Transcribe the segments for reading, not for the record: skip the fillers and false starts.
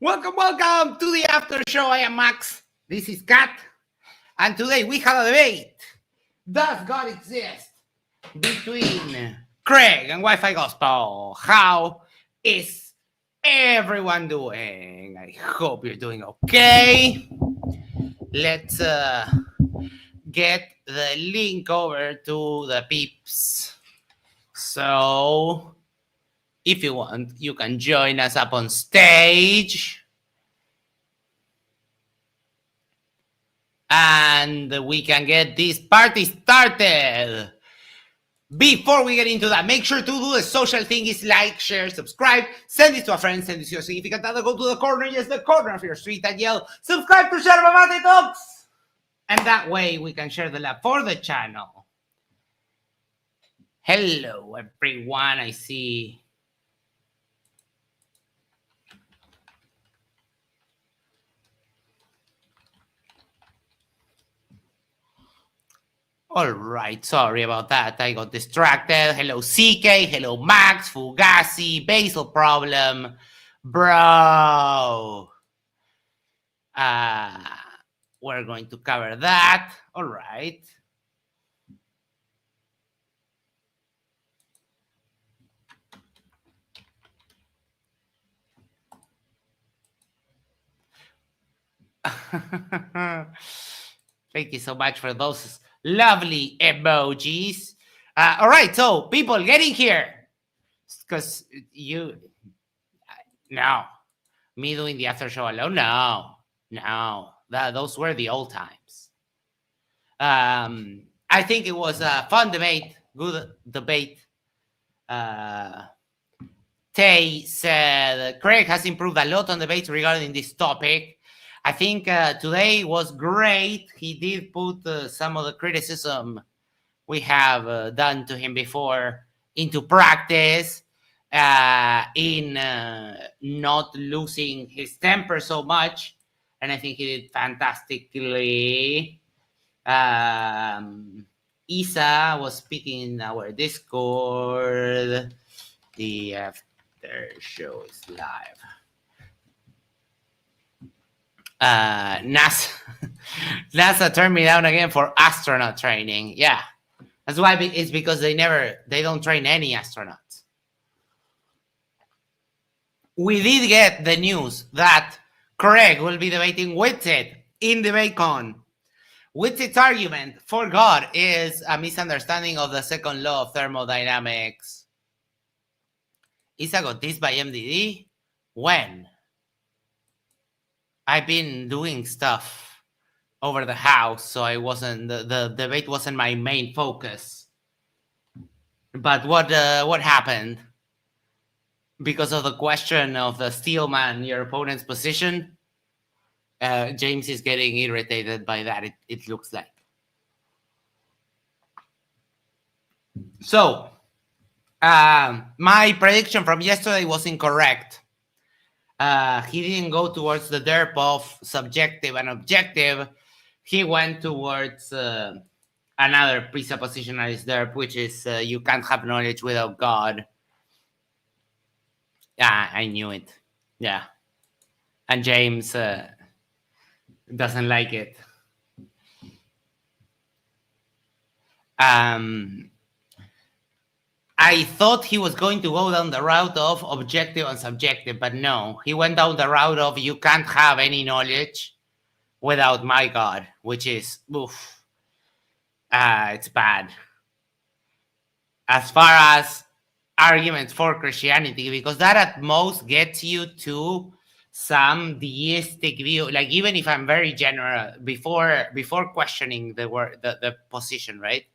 Welcome to the Aftershow. I am Max. This is Kat. And today we have a debate. Does God exist? Between Craig and WifiGospel. How is everyone doing? I hope you're doing okay. Let's get the link over to the peeps. So, if you want, you can join us up on stage. And we can get this party started. Before we get into that, make sure to do the social thing is like, share, subscribe, send it to a friend, send it to your significant other, go to the corner, yes, the corner of your street and yell, subscribe to Yerba Mate Talks. And that way we can share the love for the channel. Hello, everyone. I see. All right, sorry about that. I got distracted. Hello, CK. Hello, Max, Fugazi, Basil Problem. Bro. We're going to cover that. All right. Thank you so much for those lovely emojis. All right, so people getting here. Because no. Me doing the after show alone? No. Those were the old times. I think it was a fun debate, good debate. Tay said Craig has improved a lot on debates regarding this topic. I think today was great. He did put some of the criticism we have done to him before into practice in not losing his temper so much. And I think he did fantastically. Isa was speaking in our Discord. The Aftershow is live. NASA turned me down again for astronaut training. Yeah, that's why it's because they don't train any astronauts. We did get the news that Craig will be debating Whitsitt in DebateCon. Whitsitt's argument for God is a misunderstanding of the second law of thermodynamics. Isa got this by MDD? When? I've been doing stuff over the house, so I wasn't the debate wasn't my main focus. But what happened? Because of the question of the steelman, your opponent's position, James is getting irritated by that. It looks like. So, my prediction from yesterday was incorrect. He didn't go towards the derp of subjective and objective. He went towards another presuppositionalist derp, which is you can't have knowledge without God. Yeah, I knew it. Yeah. And James doesn't like it. I thought he was going to go down the route of objective and subjective, but no. He went down the route of you can't have any knowledge without my God, which is, oof. It's bad. As far as arguments for Christianity, because that at most gets you to some deistic view. Like, even if I'm very general, before questioning the position, right?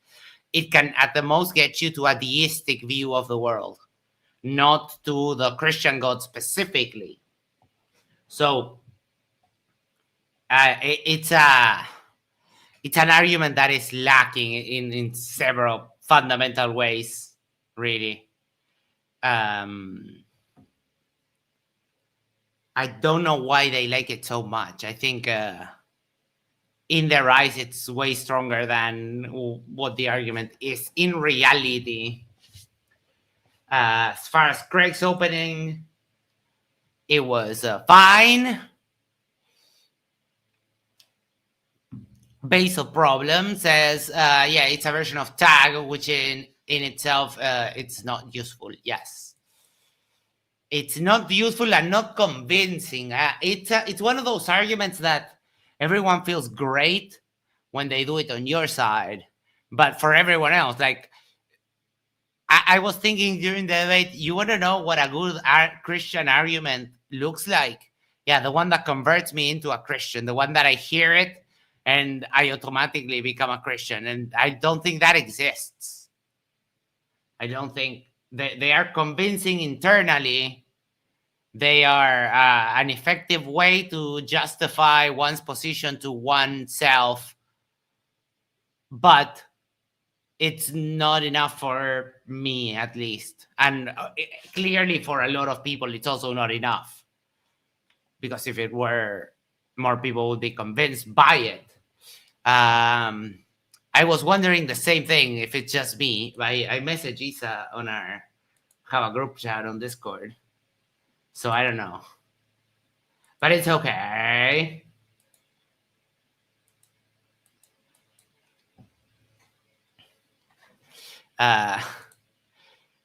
It can at the most get you to a deistic view of the world, not to the Christian God specifically. So it's an argument that is lacking in several fundamental ways, really. I don't know why they like it so much. I think in their eyes, it's way stronger than what the argument is in reality. As far as Craig's opening, It was fine. Base of problem says, yeah, it's a version of tag, which in itself, it's not useful. Yes. It's not useful and not convincing. It's one of those arguments that everyone feels great when they do it on your side, but for everyone else, like I was thinking during the debate, you want to know what a good Christian argument looks like? Yeah, the one that converts me into a Christian, the one that I hear it and I automatically become a Christian, and I don't think that exists. I don't think they are convincing internally. They are an effective way to justify one's position to oneself, but it's not enough for me, at least. And clearly for a lot of people, it's also not enough. Because if it were, more people would be convinced by it. I was wondering the same thing, if it's just me. I messaged Isa on have a group chat on Discord. So I don't know. But it's okay.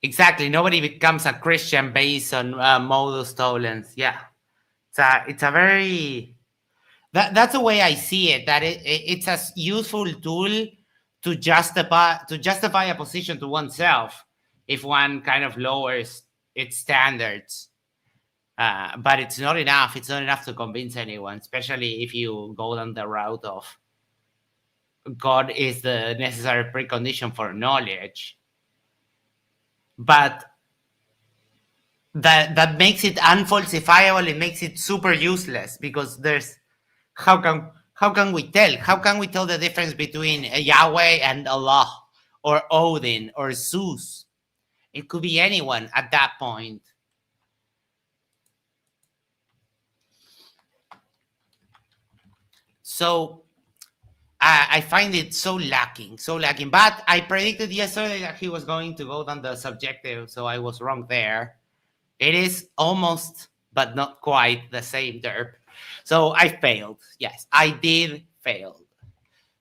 Exactly. Nobody becomes a Christian based on modus tollens. Yeah. It's a very... That's the way I see it. That it's a useful tool to justify a position to oneself if one kind of lowers its standards. But it's not enough. It's not enough to convince anyone, especially if you go down the route of God is the necessary precondition for knowledge. But that makes it unfalsifiable. It makes it super useless, because there's how can we tell? How can we tell the difference between Yahweh and Allah, or Odin, or Zeus? It could be anyone at that point. So I find it so lacking. But I predicted yesterday that he was going to go down the subjective, so I was wrong there. It is almost, but not quite, the same derp. So I failed. Yes, I did fail.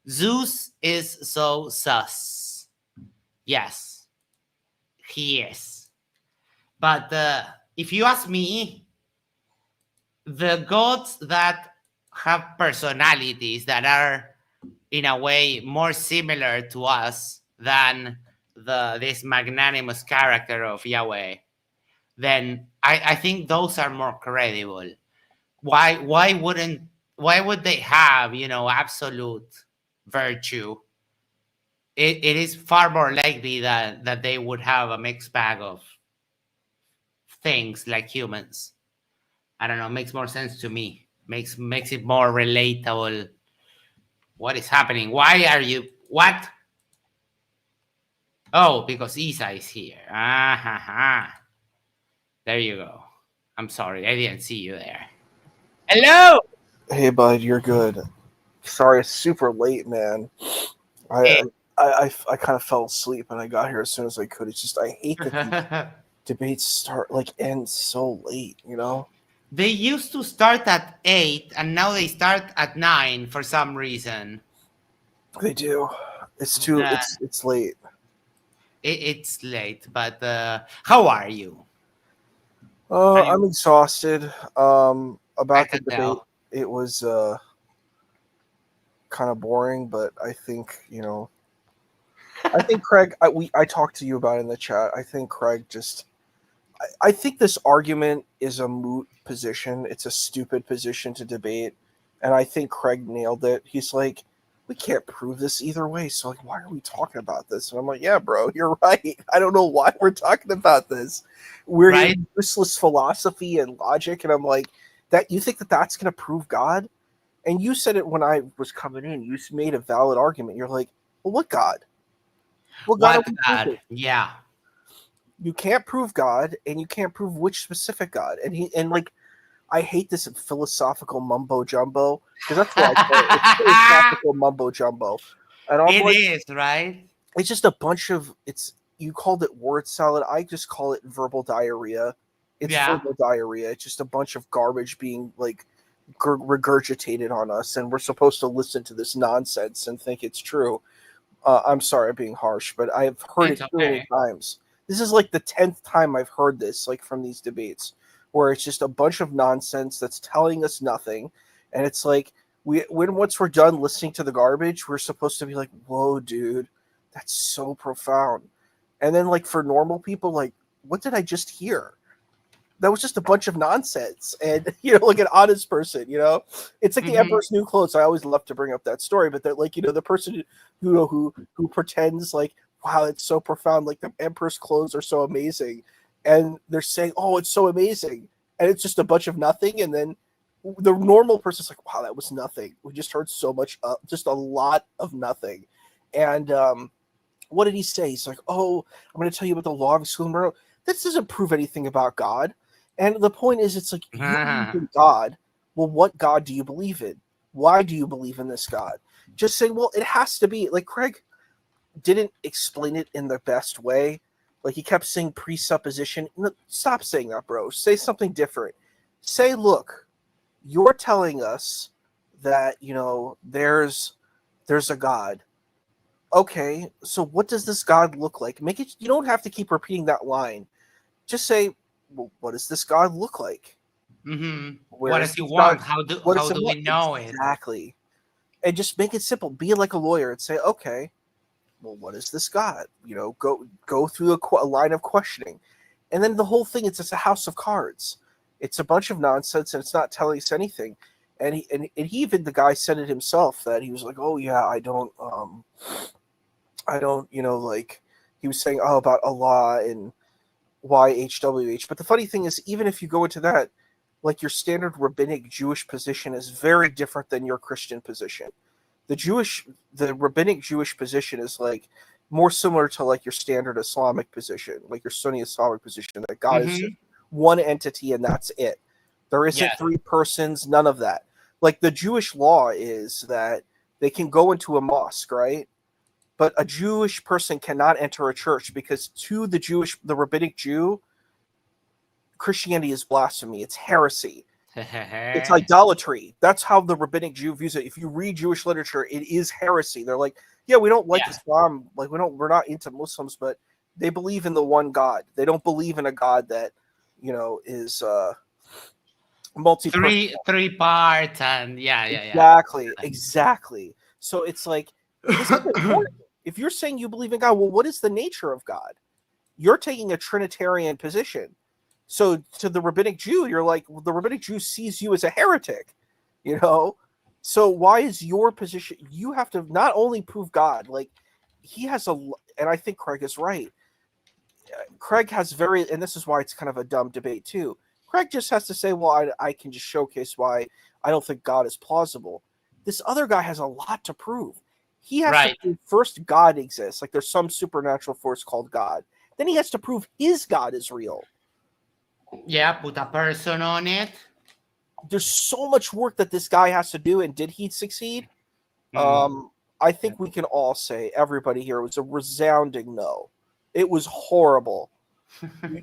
Zeus is so sus. Yes, he is. But if you ask me, the gods that have personalities that are in a way more similar to us than this magnanimous character of Yahweh, then I think those are more credible. Why would they have, absolute virtue? It is far more likely that they would have a mixed bag of things like humans. I don't know, makes more sense to me. Makes it more relatable. What is happening? Why are you... What? Oh, because Isa is here. There you go. I'm sorry, I didn't see you there. Hello. Hey, bud, you're good. Sorry, it's super late, man. I kind of fell asleep and I got here as soon as I could. It's just I hate that these debates end so late. They used to start at 8 and now they start at 9 for some reason. They do. It's too. It's late. It's late, but how are you? I'm exhausted. About the debate, tell. It was kind of boring, but I think I think Craig. I talked to you about it in the chat. I think Craig just. I think this argument is a moot position. It's a stupid position to debate, and I think Craig nailed it. He's like, we can't prove this either way, so like, why are we talking about this? And I'm like, yeah, bro, you're right. I don't know why we're talking about this. We're in useless philosophy and logic, and I'm like, that you think that's going to prove God? And you said it when I was coming in. You made a valid argument. You're like, well, what God? What God? Yeah. You can't prove God, and you can't prove which specific God. And I hate this philosophical mumbo jumbo, because that's what I call it. It's philosophical mumbo jumbo. And it is, right? It's just a bunch of you called it word salad. I just call it verbal diarrhea. It's Yeah. verbal diarrhea. It's just a bunch of garbage being like regurgitated on us, and we're supposed to listen to this nonsense and think it's true. I'm sorry, I'm being harsh, but I have heard It's it too many okay. times. This is like the 10th time I've heard this, like from these debates, where it's just a bunch of nonsense that's telling us nothing, and it's like when once we're done listening to the garbage, we're supposed to be like, "Whoa, dude, that's so profound," and then like for normal people, like, what did I just hear? That was just a bunch of nonsense. And like an honest person, it's like the Hmm. Emperor's New Clothes. I always love to bring up that story, but that, like, the person who pretends like, wow, it's so profound, like the Emperor's clothes are so amazing, and they're saying, oh, it's so amazing, and it's just a bunch of nothing. And then the normal person's like, wow, that was nothing. We just heard so much, just a lot of nothing. And what did he say? He's like, oh, I'm going to tell you about the law of exclusion. This doesn't prove anything about God. And the point is, it's like, you believe in God. Well, what God do you believe in? Why do you believe in this God? Just saying, well, it has to be. Like, Craig didn't explain it in the best way. Like, he kept saying presupposition. No, stop saying that, bro. Say something different. Say, look, you're telling us that, there's a God. Okay, so what does this God look like? Make it. You don't have to keep repeating that line. Just say, well, what does this God look like? Hmm. Where What is does he this God? want? How do What how does it do want? we know it? Exactly. And just make it simple. Be like a lawyer and say, okay, well, what is this God? Go through a line of questioning, and then the whole thing. It's just a house of cards. It's a bunch of nonsense, and it's not telling us anything. And he even the guy said it himself that he was like, oh yeah, I don't, like he was saying, oh, about Allah and YHWH. But the funny thing is, even if you go into that, like your standard rabbinic Jewish position is very different than your Christian position. The rabbinic Jewish position is like more similar to like your standard Islamic position, like your Sunni Islamic position, that God is just Hmm. one entity and that's it. There isn't Yes. three persons, none of that. Like the Jewish law is that they can go into a mosque, right? But a Jewish person cannot enter a church because to the rabbinic Jew, Christianity is blasphemy. It's heresy. It's idolatry. That's how the rabbinic Jew views it. If you read Jewish literature, it is heresy. They're like, yeah, we don't like Yeah. Islam. Like we're not into Muslims, but they believe in the one God. They don't believe in a God that, is multi-person. Three parts, and yeah. Exactly. So it's like, this is important. If you're saying you believe in God, well, what is the nature of God? You're taking a Trinitarian position. So to the rabbinic Jew, you're like, well, the rabbinic Jew sees you as a heretic, you know? So why is your position? You have to not only prove God, like he has and I think Craig is right. Craig has and this is why it's kind of a dumb debate too. Craig just has to say, well, I can just showcase why I don't think God is plausible. This other guy has a lot to prove. He has to Right. prove first God exists, like there's some supernatural force called God. Then he has to prove his God is real. Yeah, put a person on it. There's so much work that this guy has to do, and did he succeed? Mm. I think we can all say, everybody here, it was a resounding no. It was horrible.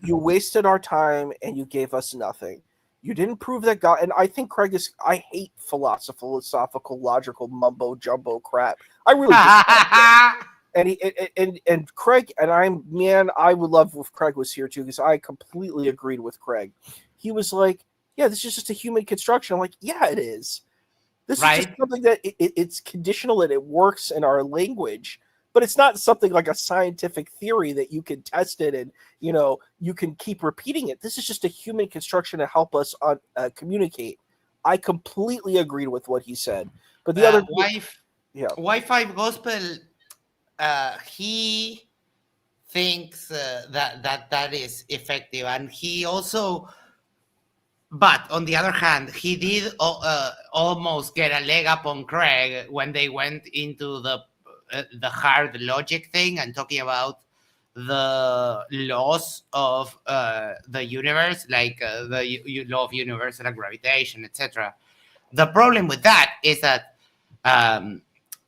You wasted our time and you gave us nothing. You didn't prove that God. And I think Craig is. I hate philosophical, logical mumbo jumbo crap. I really just. And and Craig and I would love if Craig was here too, because I completely agreed with Craig. He was like, "Yeah, this is just a human construction." I'm like, "Yeah, it is. This is just Right. something that it's conditional and it works in our language, but it's not something like a scientific theory that you can test it and you can keep repeating it. This is just a human construction to help us communicate." I completely agreed with what he said, but the other, yeah, WifiGospel. He thinks that is effective, and he also. But on the other hand, he did almost get a leg up on Craig when they went into the hard logic thing and talking about the laws of the universe, like the law of universal gravitation, etc. The problem with that is that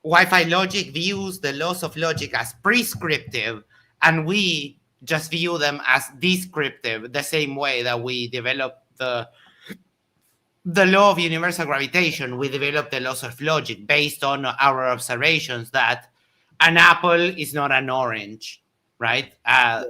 Wi-Fi logic views the laws of logic as prescriptive, and we just view them as descriptive, the same way that we develop the law of universal gravitation, we develop the laws of logic based on our observations that an apple is not an orange, right? The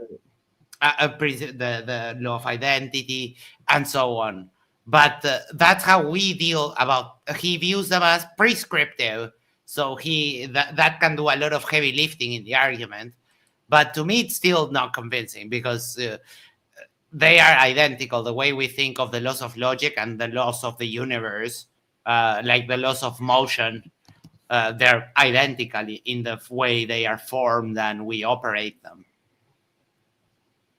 law of identity and so on. But that's how we deal about. He views them as prescriptive, so that can do a lot of heavy lifting in the argument. But to me, it's still not convincing because they are identical. The way we think of the laws of logic and the laws of the universe, like the laws of motion, they're identically in the way they are formed and we operate them.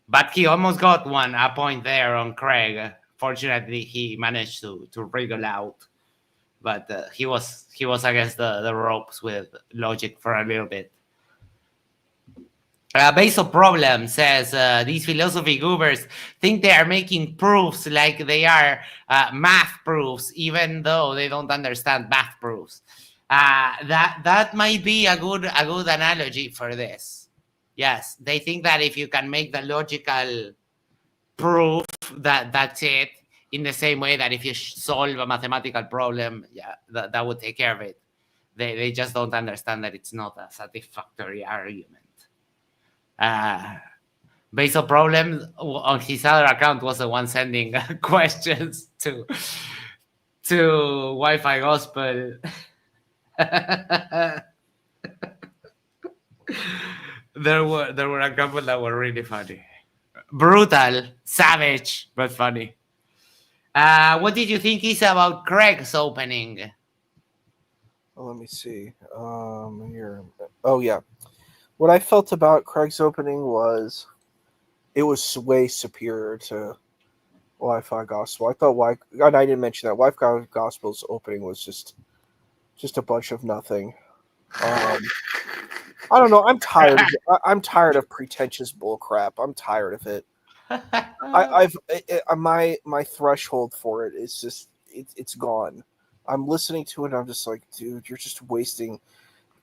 But he almost got a point there on Craig. Fortunately, he managed to wriggle out. But he was against the ropes with logic for a little bit. Basal Problem says these philosophy goobers think they are making proofs like they are math proofs, even though they don't understand math proofs. That might be a good analogy for this. Yes, they think that if you can make the logical proof, that's it. In the same way that if you solve a mathematical problem, yeah, that would take care of it. They just don't understand that it's not a satisfactory argument. Basal Problem on his other account was the one sending questions to WifiGospel. There were a couple that were really funny, brutal, savage, but funny. What did you think is about Craig's opening? Let me see. Here. Oh yeah. What I felt about Craig's opening was it was way superior to WifiGospel. I thought and I didn't mention that WifiGospel's opening was just a bunch of nothing. I don't know. I'm tired. I'm tired of pretentious bullcrap. I'm tired of it. My threshold for it is just it's gone. I'm listening to it and I'm just like, dude, you're just wasting.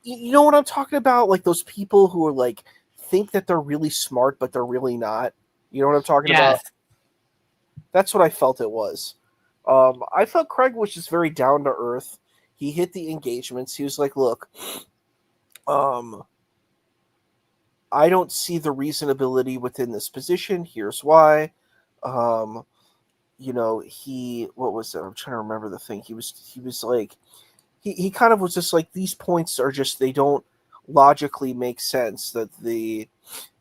You know what I'm talking about? Like those people who are like think that they're really smart but they're really not. You know what I'm talking about? That's what I felt it was. I felt Craig was just very down to earth. He hit the engagements. He was like, look, I don't see the reasonability within this position. Here's why. What was it? I'm trying to remember the thing. He was like, he kind of was just like, these points are just, they don't logically make sense. That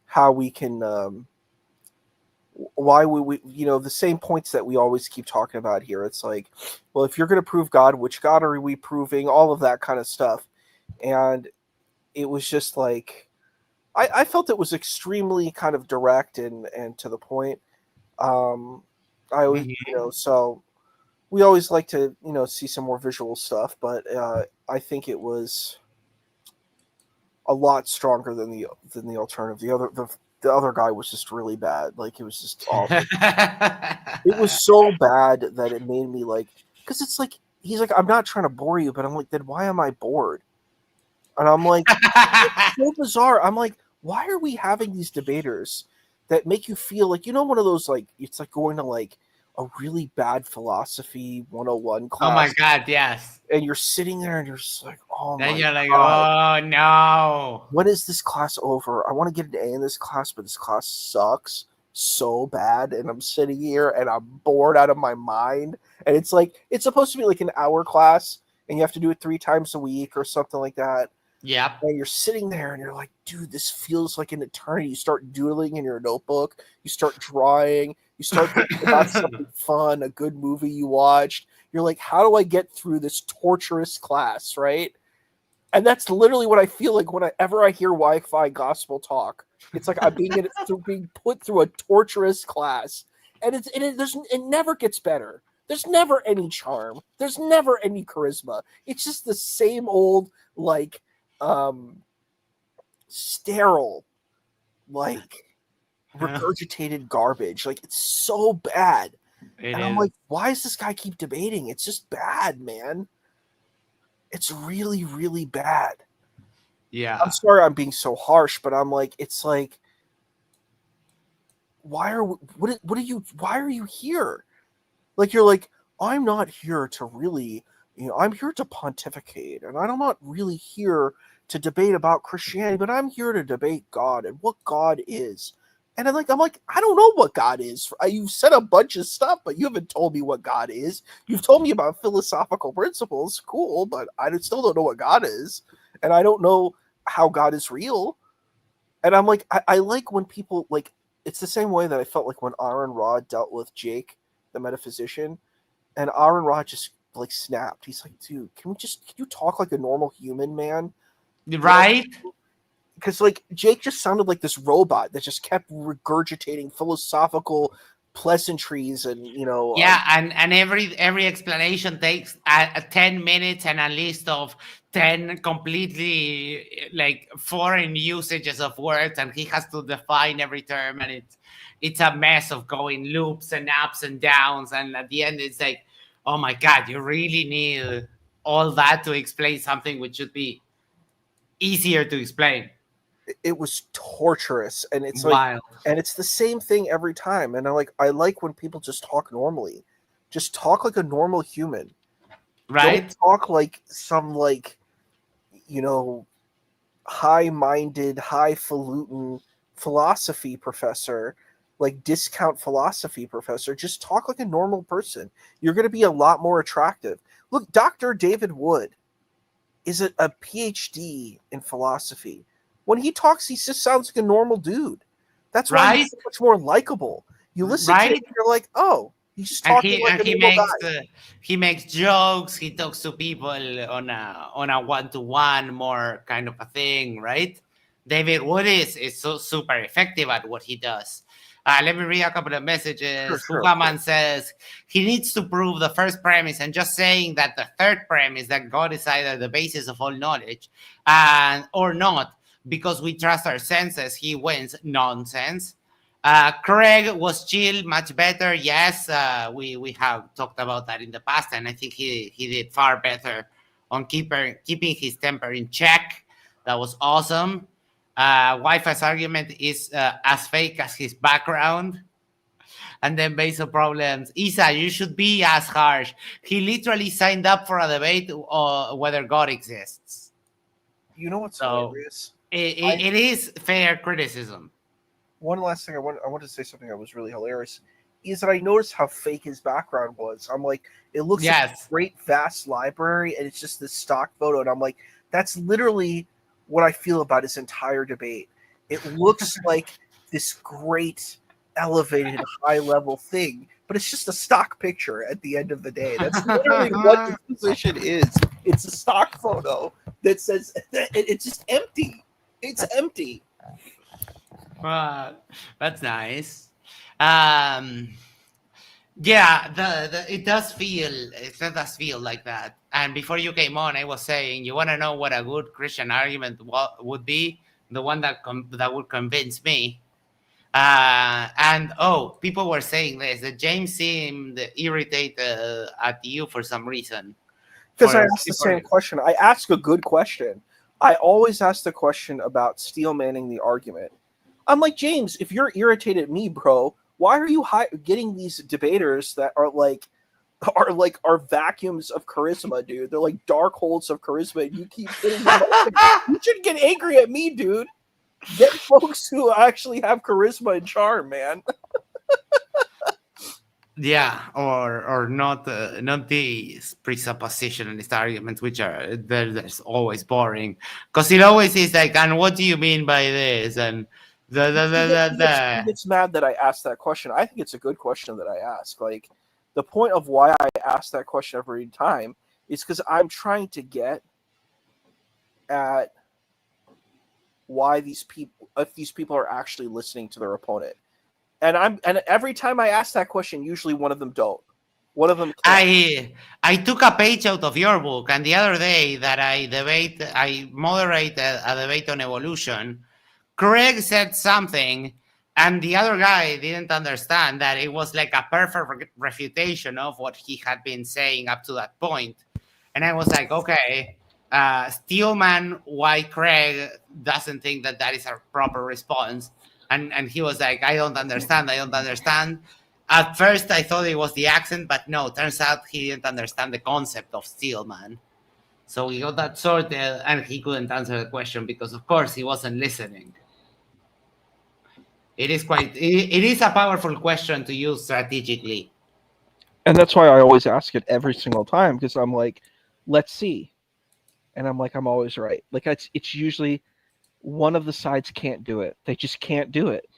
how we can, why we the same points that we always keep talking about here. It's like, well, if you're going to prove God, which God are we proving? All of that kind of stuff. And it was just like, I felt it was extremely kind of direct and to the point. I always, so we always like to, see some more visual stuff, but I think it was a lot stronger than the alternative. The other guy was just really bad. Like, it was just awful. It was so bad that it made me like, because it's like, he's like, I'm not trying to bore you, but I'm like, then why am I bored? And I'm like, it's so bizarre. I'm like, why are we having these debaters that make you feel like, one of those, like, it's like going to like a really bad philosophy 101 class. Oh my God, yes. And you're sitting there and you're just like, oh my God. Then you're like, oh no. When is this class over? I want to get an A in this class, but this class sucks so bad. And I'm sitting here and I'm bored out of my mind. And it's like, it's supposed to be like an hour class and you have to do it 3 times a week or something like that. Yep. And you're sitting there and you're like, dude, this feels like an eternity. You start doodling in your notebook. You start drawing. You start thinking about something fun, a good movie you watched. You're like, how do I get through this torturous class, right? And that's literally what I feel like whenever I hear WifiGospel talk. It's like I'm being put through a torturous class. And it never gets better. There's never any charm. There's never any charisma. It's just the same old, like, sterile, like, regurgitated garbage. Like, it's so bad. I'm like, why does this guy keep debating? It's just bad, man. It's really, really bad. Yeah. I'm sorry I'm being so harsh, but I'm like, it's like, why are you here? Like, you're like, I'm not here to really, I'm here to pontificate, and I'm not really here to debate about Christianity, but I'm here to debate God and what God is. And I'm like, I don't know what God is. You've said a bunch of stuff, but you haven't told me what God is. You've told me about philosophical principles, cool, but I still don't know what God is, and I don't know how God is real. And I'm like, I like when people like. It's the same way that I felt like when Aaron Rod dealt with Jake, the metaphysician, and Aaron Rod just like snapped. He's like, dude, can you talk like a normal human, man? You know, Right? because like Jake just sounded like this robot that just kept regurgitating philosophical pleasantries and Yeah, and every explanation takes 10 minutes and a list of 10 completely like foreign usages of words, and he has to define every term, and it's a mess of going loops and ups and downs, and at the end it's like, oh my god, you really need all that to explain something which should be easier to explain. it was torturous, and it's like, Wild, and it's the same thing every time. And I like when people just talk normally, just talk like a normal human. Don't right? talk like some like you know high-minded, highfalutin philosophy professor, like discount philosophy professor. Just talk like a normal person. You're going to be a lot more attractive. Look, Dr. David Wood is a PhD in philosophy. When he talks, he just sounds like a normal dude. That's why Right, he's so much more likable. You listen to him, right. you're like, oh, he's just and talking he like and a he normal makes guy. he makes jokes. He talks to people on a one-to-one more kind of a thing, right? David Wood is so super effective at what he does. Let me read a couple of Sure, messages. sure, of course. Bugaman says he needs to prove the first premise, and just saying that the third premise, that God is either the basis of all knowledge and or not, because we trust our senses, he wins. Nonsense. Craig was chill, much better. Yes, we have talked about that in the past, and I think he did far better on keeping his temper in check. That was awesome. Wi-Fi's argument is as fake as his background. And then based on problems, Isa, you should be as harsh. He literally signed up for a debate whether God exists. You know what's So hilarious? I it is fair criticism. One last thing, I want to say something that was really hilarious. Is that I noticed how fake his background was. I'm like, it looks like a Yes. great vast library, and it's just this stock photo, and I'm like, that's literally what I feel about his entire debate. It looks like this great elevated high level thing, but it's just a stock picture at the end of the day. That's literally what his position is. It's a stock photo that says it's just empty. It's empty. That's nice. Um, yeah, it does feel like that. And before you came on, I was saying, you want to know what a good Christian argument would be, the one that would convince me. And oh, people were saying this, that James seemed irritated at you for some reason. Because I For asked the people, same question. I ask a good question. I always ask the question about steel manning the argument. I'm like, James, if you're irritated at me, bro, why are you getting these debaters that are vacuums of charisma, dude? They're like dark holes of charisma, and you keep hitting them up. You should get angry at me, dude. Get folks who actually have charisma and charm, man. yeah, or not these presuppositionalist arguments, which are there's always boring, because it always is like, and what do you mean by this, and He the. gets mad that I asked that question. I think it's a good question that I ask. Like, the point of why I ask that question every time is because I'm trying to get at why if these people are actually listening to their opponent. And every time I ask that question, usually one of them don't. One of them can't. I took a page out of your book, and the other day that I moderated a debate on evolution. Craig said something, and the other guy didn't understand that it was like a perfect refutation of what he had been saying up to that point. And I was like, okay, Steelman, why Craig doesn't think that that is a proper response? And he was like, I don't understand. I don't understand. At first, I thought it was the accent, but no, turns out he didn't understand the concept of steel, man. So we got that sorted, and he couldn't answer the question because, of course, he wasn't listening. It is a powerful question to use strategically. And that's why I always ask it every single time because I'm like, let's see, and I'm like, I'm always right. Like it's usually one of the sides can't do it. They just can't do it.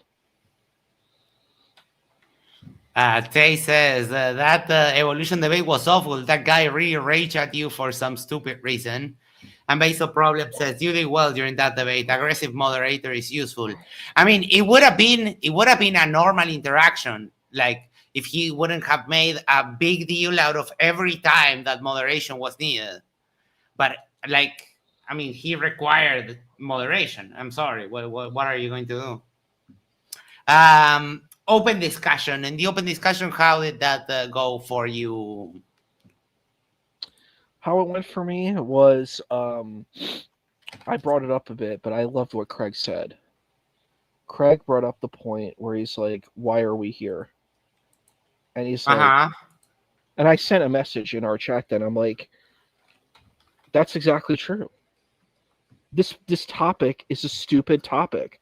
Tay says that evolution debate was awful. That guy really raged at you for some stupid reason. And Basil Problem says you did well during that debate. Aggressive moderator is useful. I mean, it would have been a normal interaction. Like if he wouldn't have made a big deal out of every time that moderation was needed. But like, I mean, he required moderation. I'm sorry. What are you going to do? Open discussion. In the open discussion, how did that go for you? How it went for me was I brought it up a bit, but I loved what Craig said. Craig brought up the point where he's like, "Why are we here?" And he's like, Uh and I sent a message in our chat. Then I'm like, "That's exactly true. This topic is a stupid topic.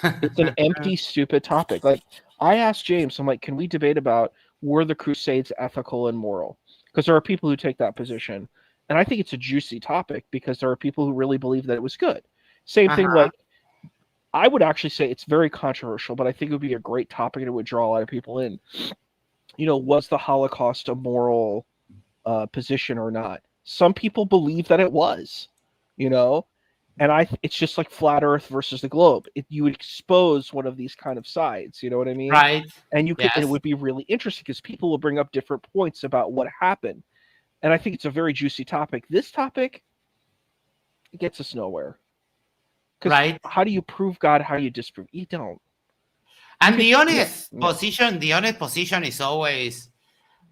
It's an huh. empty, stupid topic." Like I asked James, I'm like, "Can we debate about were the Crusades ethical and moral?" Because there are people who take that position, and I think it's a juicy topic because there are people who really believe that it was good. Same thing, Uh like I would actually say it's very controversial, but I think it would be a great topic and it would draw a lot of people in. Was the Holocaust a moral position or not? Some people believe that it was, you know, and it's just like flat Earth versus the globe. You would expose one of these kind of sides, you know what I mean? Right. And it Yes. would be really interesting because people will bring up different points about what happened, and I think it's a very juicy topic. This topic it gets us nowhere because Right. how do you prove God? How do you disprove? You don't. You And could, the yeah, honest yeah. position, the honest position is always,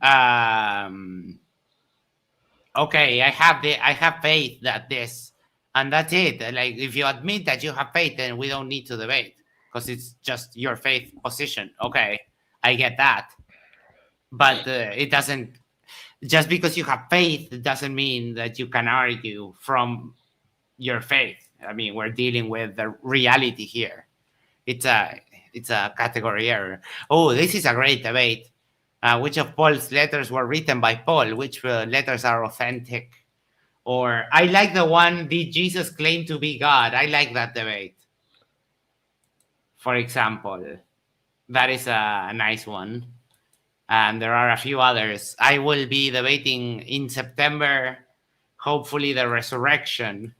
um, okay. I have faith that this, and that's it. Like if you admit that you have faith, then we don't need to debate because it's just your faith position. Okay, I get that, but it doesn't. Just because you have faith it doesn't mean that you can argue from your faith. I mean, we're dealing with the reality here. It's a category error. Oh, this is a great debate. Which of Paul's letters were written by Paul? Which letters are authentic? Or I like the one, did Jesus claim to be God? I like that debate. For example, that is a nice one. And there are a few others. I will be debating in September, hopefully, the resurrection.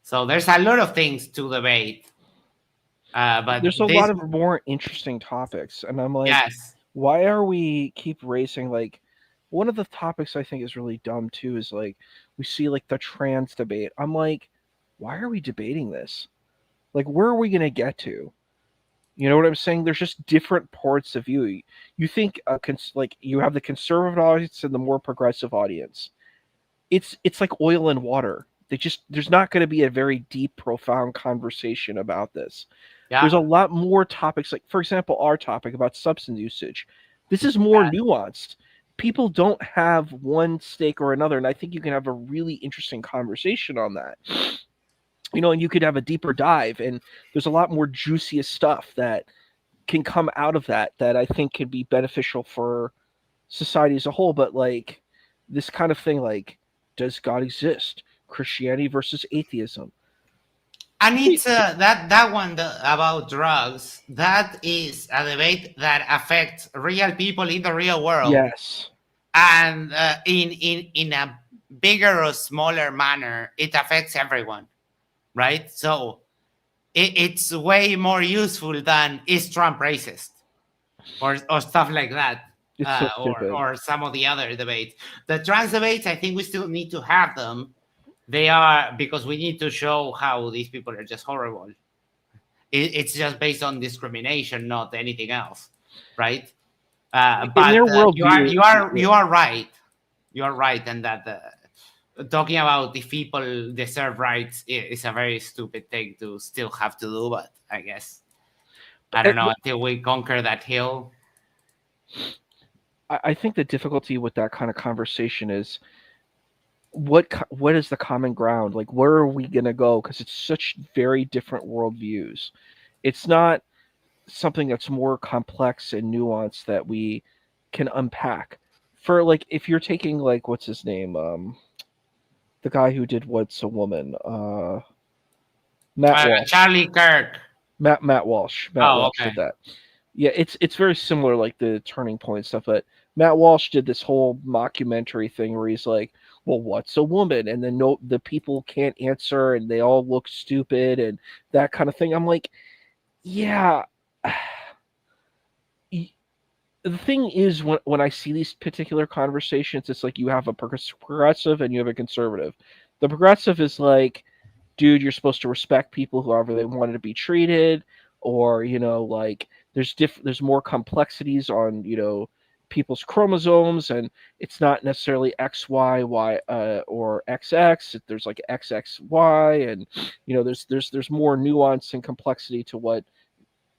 So there's a lot of things to debate. But There's a this, lot of more interesting topics, and I'm like, yes, why are we keep racing? Like, one of the topics I think is really dumb too is like we see like the trans debate. I'm like, why are we debating this? Like, where are we gonna get to? You know what I'm saying? There's just different parts of you. You think like you have the conservative audience and the more progressive audience. It's like oil and water. There's not going to be a very deep, profound conversation about this. There's yeah, a lot more topics, like for example, our topic about substance usage. This is more nuanced. People don't have one stake or another, and I think you can have a really interesting conversation on that. And you could have a deeper dive, and there's a lot more juiciest stuff that can come out of that I think can be beneficial for society as a whole. But like this kind of thing, like does God exist? Christianity versus atheism. and it's that one about drugs. That is a debate that affects real people in the real world, Yes. and in a bigger or smaller manner, it affects everyone, right? So it's way more useful than is Trump racist or stuff like that, It's so or stupid. some of the other debates. The trans debates, I think we still need to have them. They are because we need to show how these people are just horrible. It's just based on discrimination, not anything else, right? In But their you are worldview, you are you are right. You are right, and that talking about if people deserve rights is a very stupid thing to still have to do. But I guess. I don't know, until we conquer that hill. I think the difficulty with that kind of conversation is what is the common ground? Like, where are we gonna go? Because it's such very different worldviews. It's not something that's more complex and nuanced that we can unpack. For like, if you're taking like what's his name, the guy who did What's a Woman, Matt Walsh. Charlie Kirk. Matt Walsh. Matt Oh, Walsh okay. did that. Yeah, it's very similar, like the Turning Point stuff. But Matt Walsh did this whole mockumentary thing where he's like, "Well, what's a woman?" And then no, the people can't answer, and they all look stupid, and that kind of thing. I'm like, yeah. The thing is, when I see these particular conversations, it's like you have a progressive and you have a conservative. The progressive is like, dude, you're supposed to respect people however they wanted to be treated, or like there's more complexities on people's chromosomes, and it's not necessarily XYY or XX. There's like XXY, and there's more nuance and complexity to what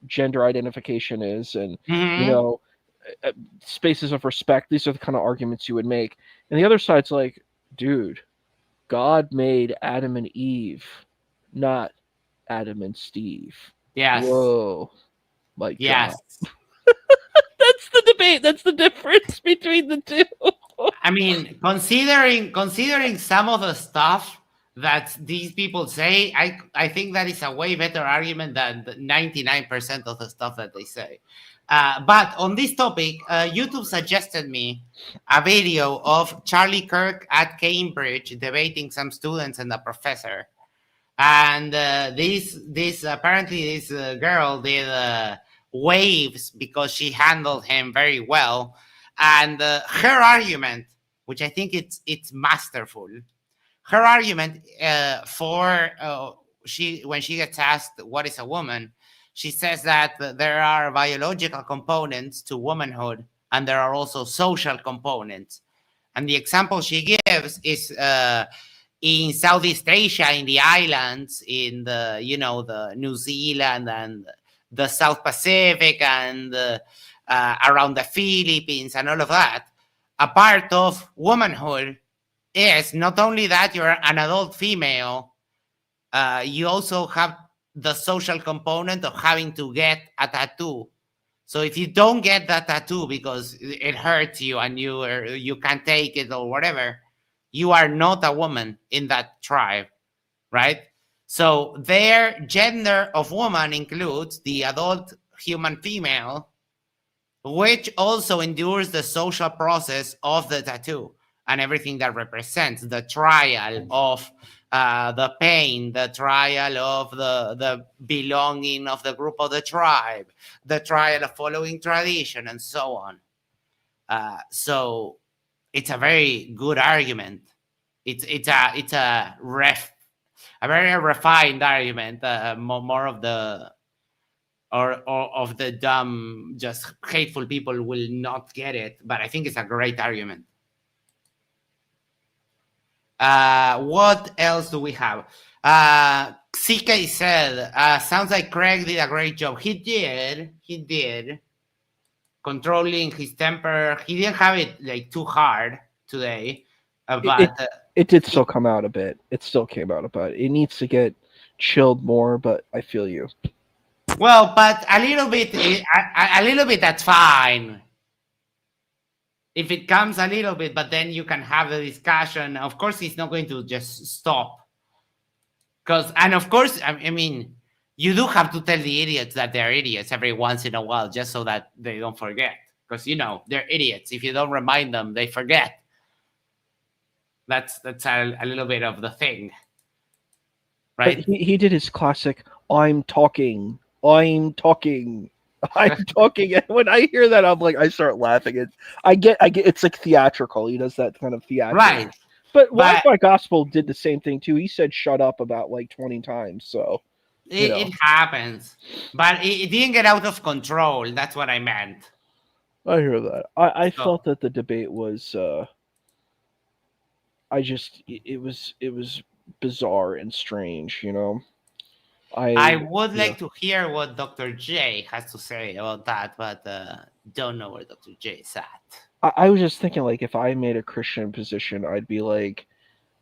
gender identification is, and you Mm-hmm. know spaces of respect. These are the kind of arguments you would make, and the other side's like, dude, God made Adam and Eve, not Adam and Steve. Yes. Whoa, my God. Yes. That's the debate. That's the difference between the two. I mean, considering some of the stuff that these people say, I think that is a way better argument than the 99% of the stuff that they say. But on this topic, YouTube suggested me a video of Charlie Kirk at Cambridge debating some students and a professor. And this apparently this girl did waves because she handled him very well, and her argument, which I think it's masterful, her argument for she when she gets asked what is a woman, she says that there are biological components to womanhood and there are also social components. And the example she gives is in Southeast Asia, in the islands, in the the New Zealand and the South Pacific and around the Philippines and all of that. A part of womanhood is not only that you're an adult female, you also have the social component of having to get a tattoo. So if you don't get that tattoo because it hurts you and you can't take it or whatever, you are not a woman in that tribe, right? So their gender of woman includes the adult human female, which also endures the social process of the tattoo and everything that represents the trial of the pain, the trial of the belonging of the group of the tribe, the trial of following tradition, and so on. So it's a very good argument. It's a very refined argument. More of the or of the dumb, just hateful people will not get it. But I think it's a great argument. What else do we have? CK said, sounds like Craig did a great job. He did. He did. Controlling his temper. He didn't have it like too hard today. It, it But it did still come out a bit. It still came out a bit. It needs to get chilled more, but I feel you. well, but a little bit, that's fine. If it comes a little bit, but then you can have the discussion. Of course, he's not going to just stop. And of course, I mean, you do have to tell the idiots that they're idiots every once in a while, just so that they don't forget. Because they're idiots. If you don't remind them, they forget. That's a little bit of the thing, But right? he did his classic I'm talking. I'm talking. I'm talking. And when I hear that, I'm like, I start laughing. I get it's like theatrical. He does that kind of theatrical. Right. But But WifiGospel did the same thing too. He said shut up about like 20 times. So, it happens. But it didn't get out of control. That's what I meant. I hear that. I So, felt that the debate was it was bizarre and strange. I I would yeah. like to hear what Dr. J has to say about that, but don't know where Dr. J is at. I was just thinking like if I made a Christian position, I'd be like,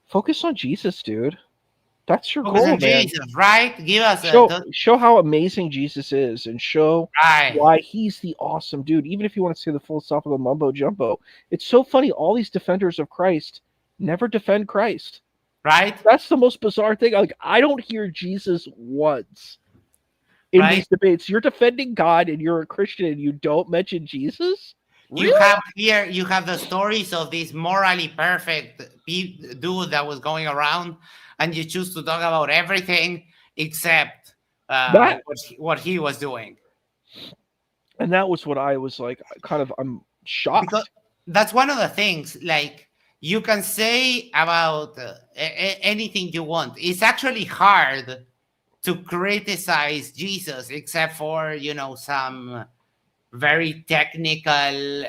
focus on Jesus, dude. That's your Focus goal, on man. Jesus, right? Give us a Show how amazing Jesus is, and show right, why he's the awesome dude. Even if you want to say the philosophical mumbo jumbo, it's so funny. All these defenders of Christ never defend Christ. right, That's the most bizarre thing. Like I don't hear Jesus once in right. these debates. You're defending God, and you're a Christian, and you don't mention Jesus. You Really? have here, you have the stories of this morally perfect dude that was going around, and you choose to talk about everything except That what he was doing. and that was what I was like. Kind of, I'm Because shocked. that's one of the things, like, you can say about anything you want. It's actually hard to criticize Jesus, except for, some very technical,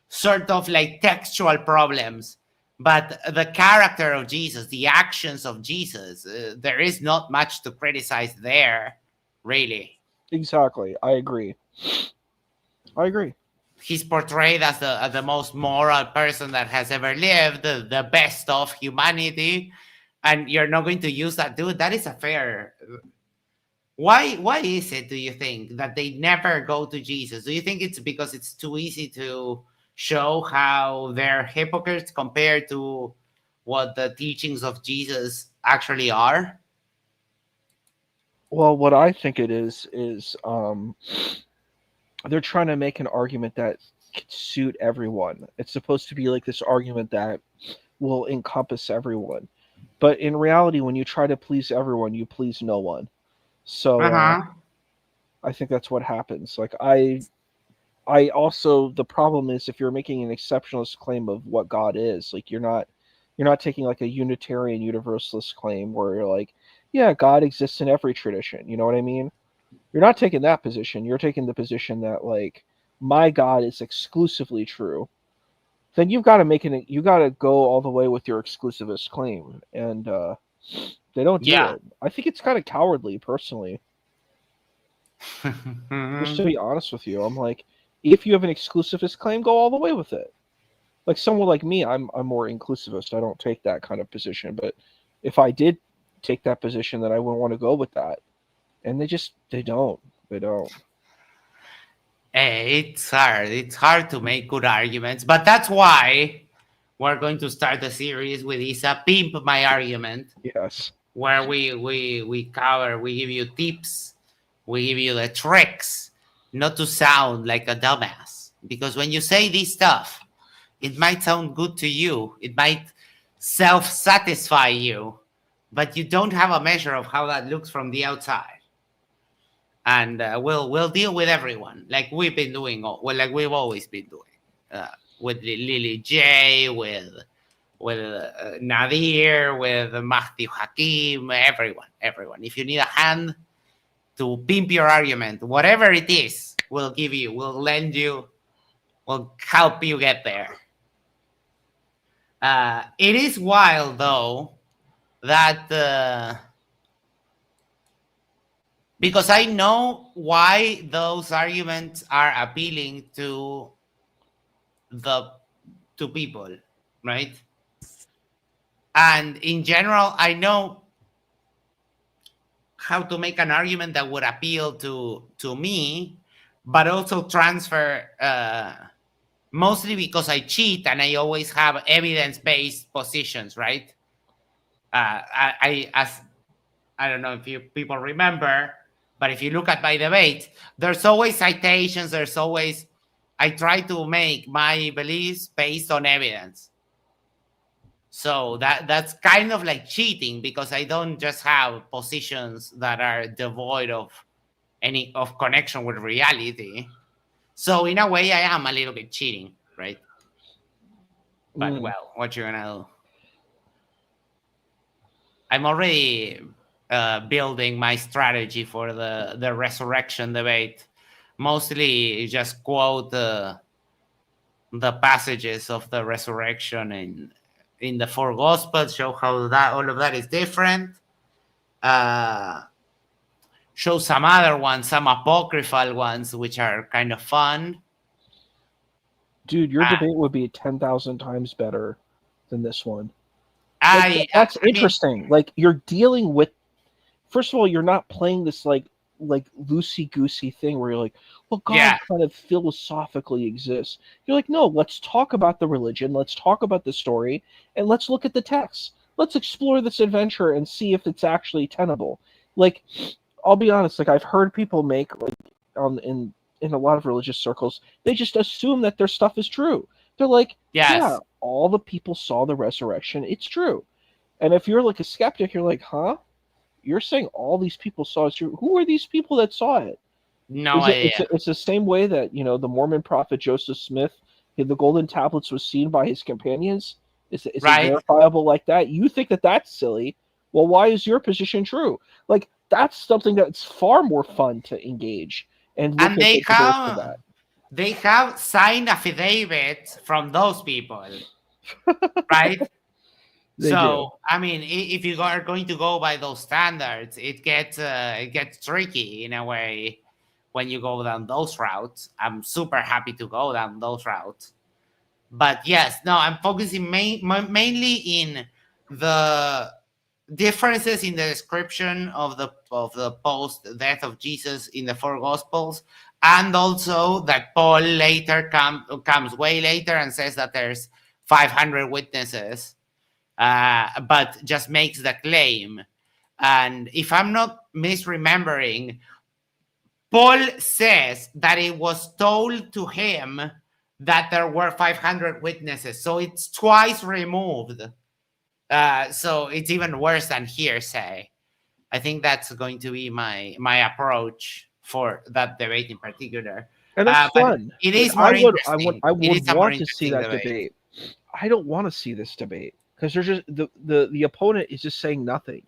sort of like textual problems. But the character of Jesus, the actions of Jesus, there is not much to criticize there, really. Exactly. I agree. I agree. He's portrayed as the most moral person that has ever lived, the best of humanity, and you're not going to use that, dude. That is a fair. Why is it, do you think, that they never go to Jesus? Do you think it's because it's too easy to show how they're hypocrites compared to what the teachings of Jesus actually are? Well, what I think it is they're trying to make an argument that could suit everyone. It's supposed to be like this argument that will encompass everyone. But in reality, when you try to please everyone, you please no one. So Uh-huh. I think that's what happens. Like I also the problem is if you're making an exceptionalist claim of what God is, like you're not taking like a Unitarian Universalist claim where you're like, yeah, God exists in every tradition. You know what I mean? You're not taking that position. You're taking the position that like my God is exclusively true. Then you've got to you got to go all the way with your exclusivist claim, and they don't do Yeah. it. I think it's kind of cowardly, personally. Just to be honest with you, I'm like, if you have an exclusivist claim, go all the way with it. Like someone like me, I'm more inclusivist. I don't take that kind of position. But if I did take that position, then I wouldn't want to go with that. And they don't. It's hard. It's hard to make good arguments, but that's why we're going to start the series with Isa Pimp My Argument, Yes. where we give you tips, we give you the tricks, not to sound like a dumbass. Because when you say this stuff, it might sound good to you, it might self-satisfy you, but you don't have a measure of how that looks from the outside. And we'll deal with everyone like we've been doing, like we've always been doing, with Lily J, with Nadir, with Mahdi Hakim, everyone. If you need a hand to pimp your argument, whatever it is, we'll give you, we'll lend you, we'll help you get there. It is wild though that because I know why those arguments are appealing the to people, right? And in general, I know how to make an argument that would appeal to me, but also transfer. Mostly because I cheat and I always have evidence-based positions, right? As I don't know if you people remember, but if you look at my debate, there's always citations. There's always I try to make my beliefs based on evidence. So that's kind of like cheating because I don't just have positions that are devoid of any of connection with reality. So in a way, I am a little bit cheating, right? But Mm. well, what you gonna do? I'm already building my strategy for the resurrection debate. Mostly just quote the passages of the resurrection in the four gospels, show how that all of that is different, Uh, show some other ones, some apocryphal ones, which are kind of fun. Dude, your Uh, debate would be 10,000 times better than this one. Like I that's mean, interesting. Like you're dealing with, first of all, you're not playing this like loosey goosey thing where you're like, well, God yeah, kind of philosophically exists. You're like, no, let's talk about the religion, let's talk about the story, and let's look at the text. Let's explore this adventure and see if it's actually tenable. Like, I'll be honest, like I've heard people make like on in a lot of religious circles, they just assume that their stuff is true. They're like, yeah, yes, all the people saw the resurrection, it's true. And if you're like a skeptic, you're like, huh? You're saying all these people saw it true. Who are these people that saw it? no Is it? It's idea. it's the same way that the Mormon prophet Joseph Smith, the golden tablets was seen by his companions. Is it Right? verifiable like that? You think that that's silly? Well, why is your position true? Like that's something that's far more fun to engage and look And at the debates for that. they have signed affidavits from those people, right? They do. So I mean, if you are going to go by those standards, it gets tricky in a way when you go down those routes. I'm super happy to go down those routes, but yes, no, I'm focusing mainly in the differences in the description of the post death of Jesus in the four gospels, and also that Paul later comes way later and says that there's 500 witnesses, but just makes the claim. And if I'm not misremembering, Paul says that it was told to him that there were 500 witnesses, so it's twice removed. So it's even worse than hearsay. I think that's going to be my approach for that debate in particular. And that's But fun. it Like is more interesting. I It would is a more want to see interesting that debate. debate. I don't want to see this debate because there's just the opponent is just saying nothing.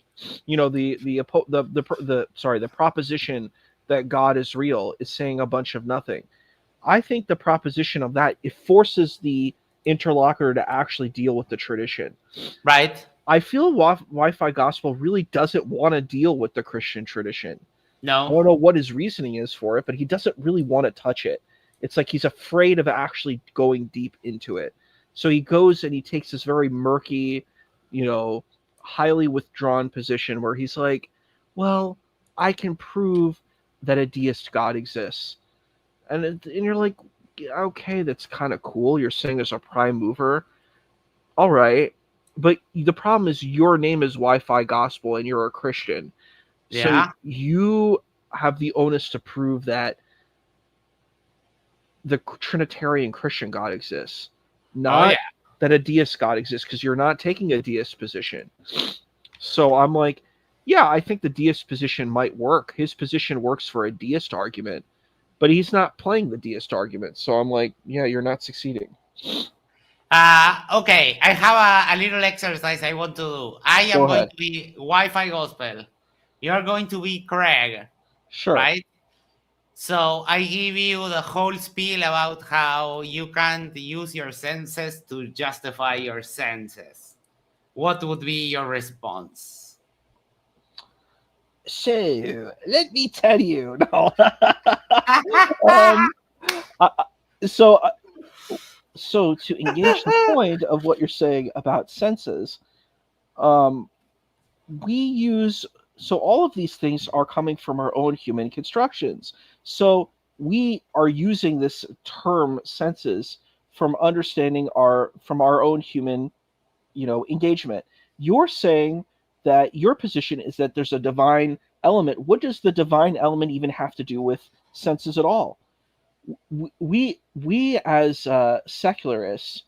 The proposition that God is real is saying a bunch of nothing. I think the proposition of that, it forces the interlocutor to actually deal with the tradition. Right? I feel Wi-Fi Gospel really doesn't want to deal with the Christian tradition. I No. don't know what his reasoning is for it, but he doesn't really want to touch it. It's like he's afraid of actually going deep into it. So he goes and he takes this very murky, highly withdrawn position where he's like, well, I can prove that a deist God exists. And you're like, okay, that's kind of cool. You're saying there's a prime mover. All right. But the problem is your name is Wi-Fi Gospel and you're a Christian. So Yeah. you have the onus to prove that the Trinitarian Christian God exists, Oh yeah. not that a deist God exists, because you're not taking a deist position. So I'm like, yeah, I think the deist position might work. His position works for a deist argument, but he's not playing the deist argument. So I'm like, yeah, you're not succeeding. Okay. I have a little exercise I want to do. I Go am going ahead. to be Wi-Fi Gospel. You're going to be Craig, Sure. right? So I give you the whole spiel about how you can't use your senses to justify your senses. What would be your response? So let me tell you. No. um, I, so so to engage the point of what you're saying about senses, um, we use so all of these things are coming from our own human constructions. So we are using this term senses from understanding our own human, engagement. You're saying that your position is that there's a divine element. What does the divine element even have to do with senses at all? We as secularists,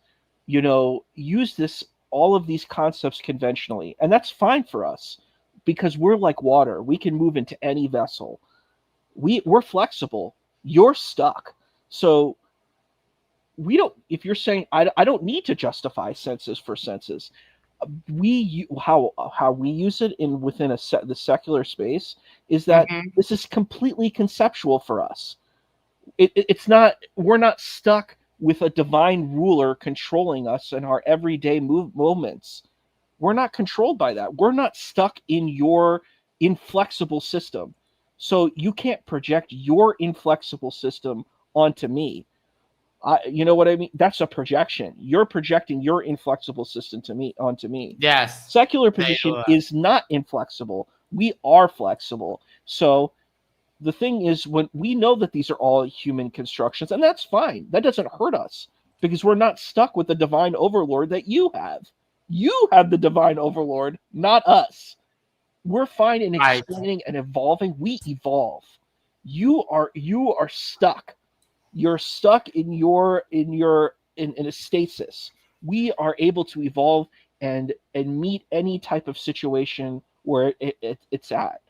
use this all of these concepts conventionally, and that's fine for us because we're like water. We can move into any vessel. We're flexible. You're stuck. So we don't. If you're saying I don't need to justify senses for senses, how we use it in within the secular space is that Mhm. this is completely conceptual for us. It's not, we're not stuck with a divine ruler controlling us in our everyday moments. We're not controlled by that. We're not stuck in your inflexible system. So you can't project your inflexible system onto me. You know what I mean? That's a projection. You're projecting your inflexible system to me onto me. Yes, Secular they position do. is not inflexible. We are flexible. So the thing is, when we know that these are all human constructions, and that's fine. That doesn't hurt us because we're not stuck with the divine overlord that you have. You have the divine overlord, not us. We're fine in Right. explaining and evolving. We evolve. You are stuck. You're stuck in a stasis. We are able to evolve and meet any type of situation where it's at.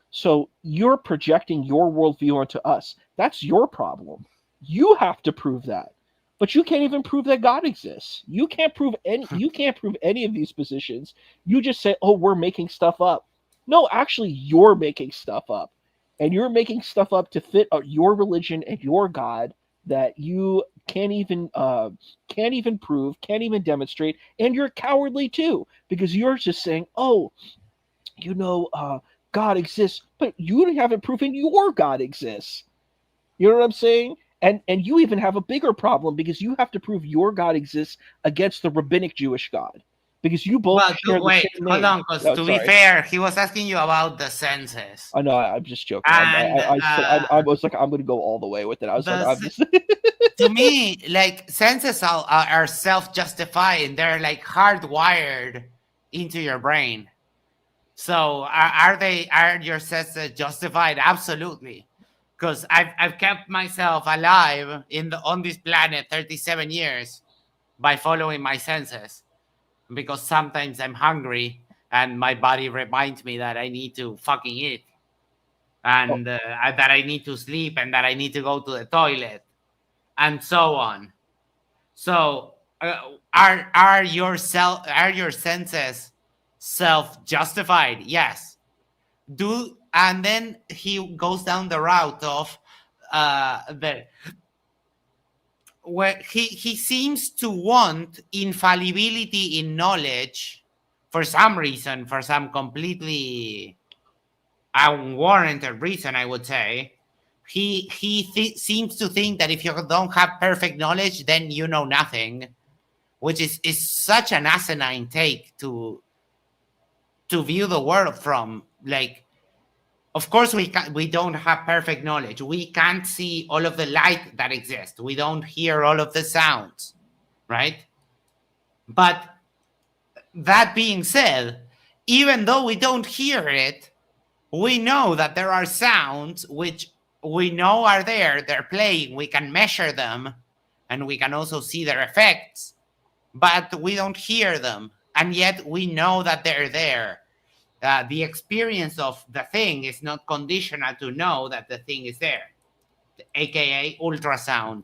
So you're projecting your worldview onto us. That's your problem. You have to prove that. But you can't even prove that God exists. You can't prove any of these positions. You just say, "Oh, we're making stuff up." No, actually you're making stuff up. And you're making stuff up to fit your religion and your God that you can't even prove, can't even demonstrate, and you're cowardly too because you're just saying, "Oh, you know, God exists," but you haven't proven your God exists. You know what I'm saying? And you even have a bigger problem because you have to prove your God exists against the rabbinic Jewish God because you both Well, share the wait, same hold name. on, because Oh, to be sorry. fair, he was asking you about the census. I know. I'm just joking. And I was like, I'm going to go all the way with it. I was like, the I'm just. to me, like senses are self-justifying. They're like hardwired into your brain. So are your senses justified? Absolutely. Because I've kept myself alive on this planet 37 years by following my senses. Because sometimes I'm hungry and my body reminds me that I need to fucking eat and that I need to sleep and that I need to go to the toilet and so on. So are your senses self justified? Yes. Do and then he goes down the route of the where he seems to want infallibility in knowledge for some reason, for some completely unwarranted reason, I would say. He seems to think that if you don't have perfect knowledge, then you know nothing, which is such an asinine take to view the world from. Like, of course, we don't have perfect knowledge. We can't see all of the light that exists. We don't hear all of the sounds, right? But that being said, even though we don't hear it, we know that there are sounds which we know are there, they're playing, we can measure them, and we can also see their effects, but we don't hear them. And yet we know that they're there. The experience of the thing is not conditional to know that the thing is there, aka ultrasound.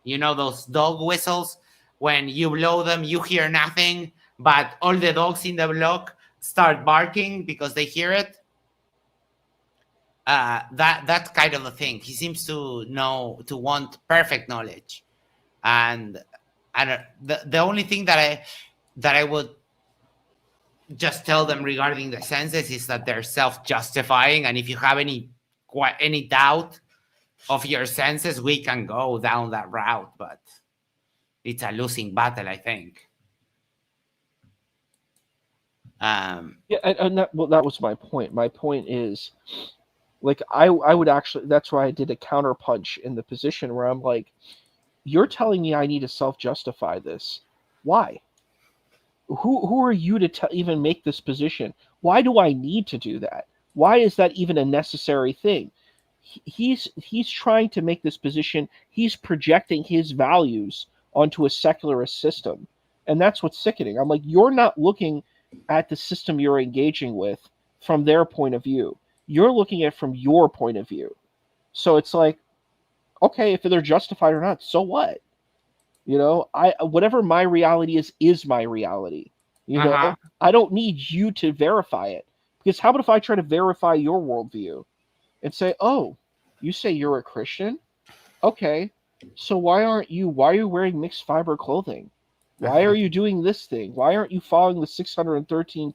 You know those dog whistles? When you blow them, you hear nothing, but all the dogs in the block start barking because they hear it. That's kind of the thing. He seems to want perfect knowledge, and I don't. The only thing that I would just tell them regarding the senses is that they're self justifying, and if you have any doubt of your senses, we can go down that route, but it's a losing battle, I think. Yeah, and that was my point. My point is, like, I would actually. That's why I did a counterpunch in the position where I'm like, you're telling me I need to self justify this. Why? Who are you to even make this position? Why do I need to do that? Why is that even a necessary thing? He's trying to make this position. He's projecting his values onto a secularist system, and that's what's sickening. I'm like, you're not looking at the system you're engaging with from their point of view. You're looking at it from your point of view. So it's like, okay, if they're justified or not, so what? I whatever my reality is my reality. uh huh. I don't need you to verify it because how about if I try to verify your worldview and say, oh, you say you're a Christian? Okay, so why are you wearing mixed fiber clothing? Why are you doing this thing? Why aren't you following the 613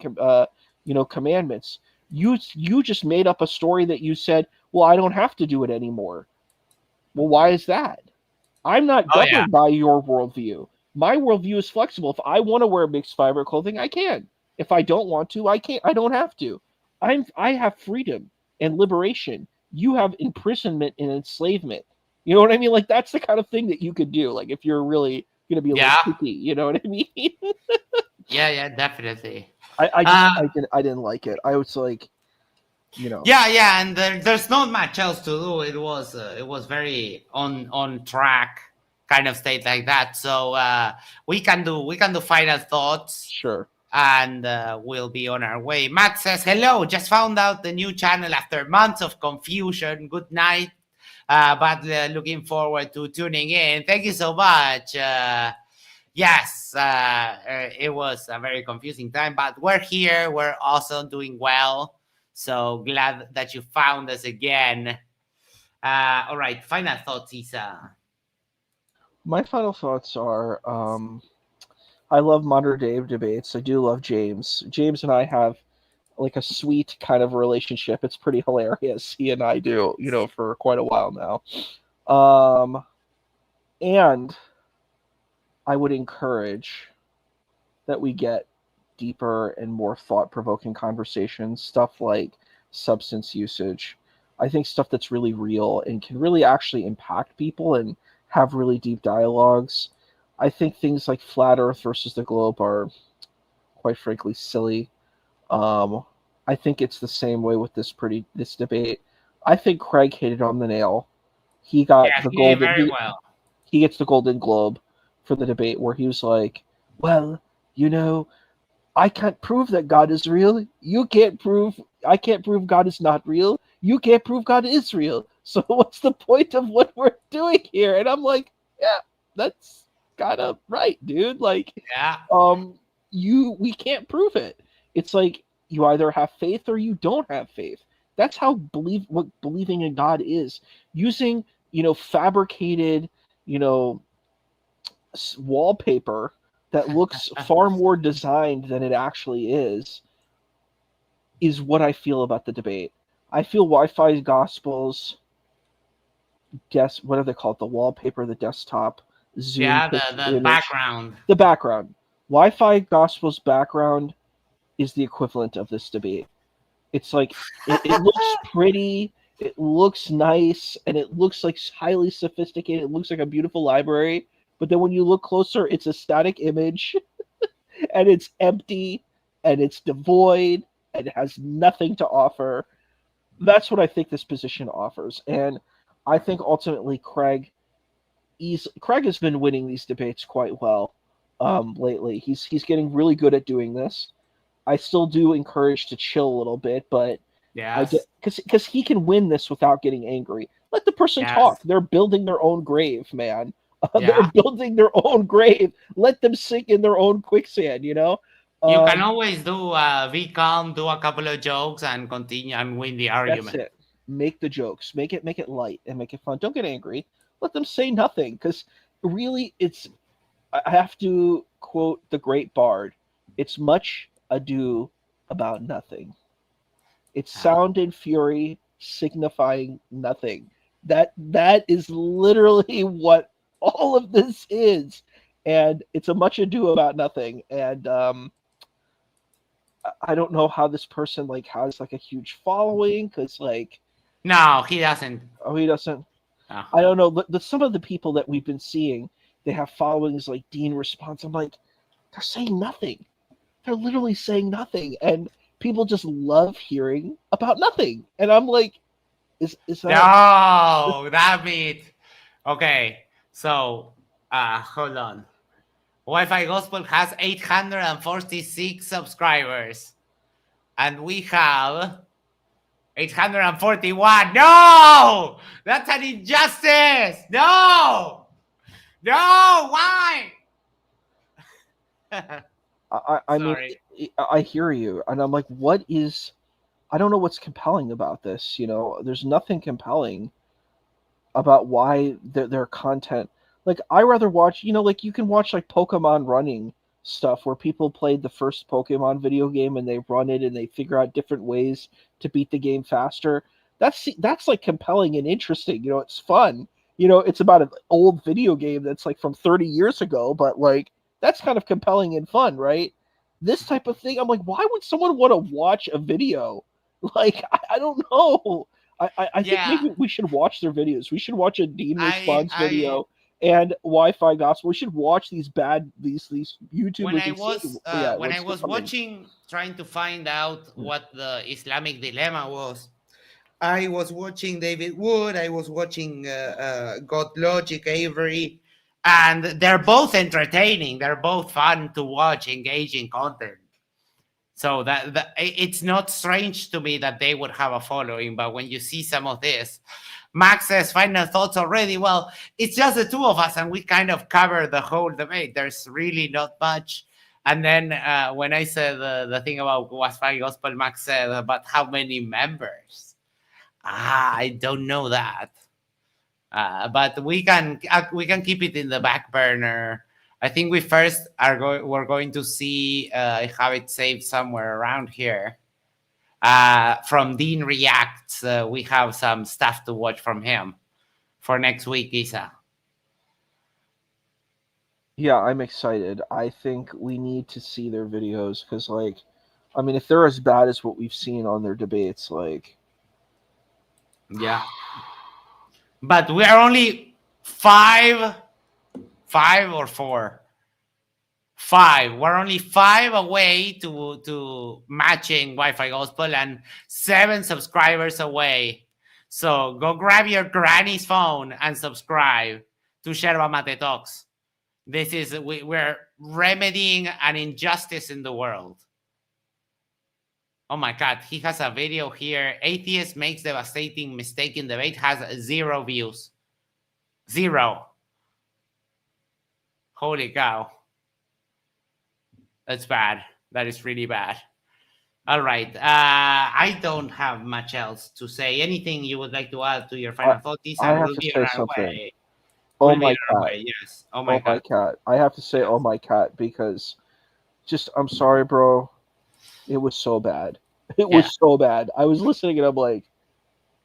commandments? You just made up a story that you said, well, I don't have to do it anymore. Well, why is that? I'm not Oh yeah. governed by your worldview. My worldview is flexible. If I want to wear mixed fiber clothing, I can. If I don't want to, I can't. I don't have to. I have freedom and liberation. You have imprisonment and enslavement. You know what I mean? Like that's the kind of thing that you could do. Like if you're really gonna be a little Yeah. picky, you know what I mean? Yeah, definitely. I didn't like it. I was like, Yeah, and there's not much else to do. It was very on track kind of state like that. So we can do final thoughts, sure. and we'll be on our way. Matt says hello. Just found out the new channel after months of confusion. Good night, but looking forward to tuning in. Thank you so much. Yes, it was a very confusing time, but we're here. We're also doing well. So glad that you found us again. All right, final thoughts, Isa. My final thoughts are I love modern day debates. I do love James. James and I have like a sweet kind of relationship. It's pretty hilarious. He and I do, for quite a while now. And I would encourage that we get deeper and more thought provoking conversations, stuff like substance usage. I think stuff that's really real and can really actually impact people and have really deep dialogues. I think things like flat Earth versus the globe are, quite frankly, silly. Um, I think it's the same way with this debate. I think Craig hit it on the nail. He got Yeah, the he did golden very well. he gets the Golden Globe for the debate where he was like, "Well, I can't prove that God is real. You can't prove I can't prove God is not real. You can't prove God is real. So what's the point of what we're doing here?" And I'm like, "Yeah, that's kind of right, dude. Like, Yeah, um we can't prove it. It's like you either have faith or you don't have faith. That's how what believing in God is. Using, fabricated, you know, wallpaper that looks far more designed than it actually is what I feel about the debate. I feel Wi-Fi Gospels what do they call it? The wallpaper, the desktop, Zoom yeah. The image, background. the background. Wi-Fi Gospel's background is the equivalent of this debate. It's like it looks pretty, it looks nice, and it looks like highly sophisticated. It looks like a beautiful library. But then when you look closer, it's a static image and it's empty and it's devoid and it has nothing to offer. That's what I think this position offers. And I think ultimately Craig has been winning these debates quite well lately. He's getting really good at doing this. I still do encourage to chill a little bit, but I get Yes, because he can win this without getting angry. Let the person talk. yes, They're building their own grave, man. They're yeah. building their own grave. Let them sink in their own quicksand. You can Um, always do be calm, do a couple of jokes, and continue and win the that's argument. it. Make the jokes. Make it light and make it fun. Don't get angry. Let them say nothing because really, it's. I have to quote the great bard. It's much ado about nothing. It's Yeah. sound and fury signifying nothing. That is literally what all of this is, and it's a much ado about nothing. And I don't know how this person like has like a huge following because like No, he doesn't. he doesn't. No. I don't know. Some of the people that we've been seeing, they have followings like Dean Response. I'm like, they're saying nothing. They're literally saying nothing, and people just love hearing about nothing. And I'm like, is that No, that means okay. So, hold on. Wi-Fi Gospel has 846 subscribers, and we have 841. No, that's an injustice. No, why? I mean, Sorry. I hear you, and I'm like, what is? I don't know what's compelling about this. There's nothing compelling about why their content. Like, I rather watch. Like you can watch like Pokemon running stuff where people played the first Pokemon video game and they run it and they figure out different ways to beat the game faster. That's like compelling and interesting. It's fun. It's about an old video game that's like from 30 years ago, but like that's kind of compelling and fun, right? This type of thing, I'm like, why would someone want to watch a video? Like, I don't know. I think Yeah, maybe we should watch their videos. We should watch a Dean I response I video and Wi-Fi gospel. We should watch these when YouTubers I and see. was Yeah, when I let's get was something. watching, trying to find out what the Islamic dilemma was, I was watching David Wood. I was watching God Logic, Avery, and they're both entertaining. They're both fun to watch, engaging content. So that it's not strange to me that they would have a following. But when you see some of this, Max says final thoughts already. Well, it's just the two of us, and we kind of cover the whole debate. There's really not much. And then when I said the thing about WifiGospel, Max said about how many members. I don't know that, but we can keep it in the back burner. I think we first we're going to see. I have it saved somewhere around here. From Dean Reacts, we have some stuff to watch from him for next week, Isa. Yeah, I'm excited. I think we need to see their videos because, like, I mean, if they're as bad as what we've seen on their debates, like, Yeah, but we are only five or four. Five. We're only five away to matching WifiGospel and 7 subscribers away. So go grab your granny's phone and subscribe to Yerba Mate Talks. We're remedying an injustice in the world. Oh my God, he has a video here. Atheist makes devastating mistake in debate, has 0 views. 0. Holy cow. That's bad. That is really bad. All right. I don't have much else to say. Anything you would like to add to your I, final thoughts, I and have we'll to be say on our something. way. Oh We'll be my on our cat. way. Yes. Oh my Oh my God. cat. I have to say, oh Yes. my cat, because just, I'm sorry, bro. It was so bad. It Yeah. was so bad. I was listening and I'm like,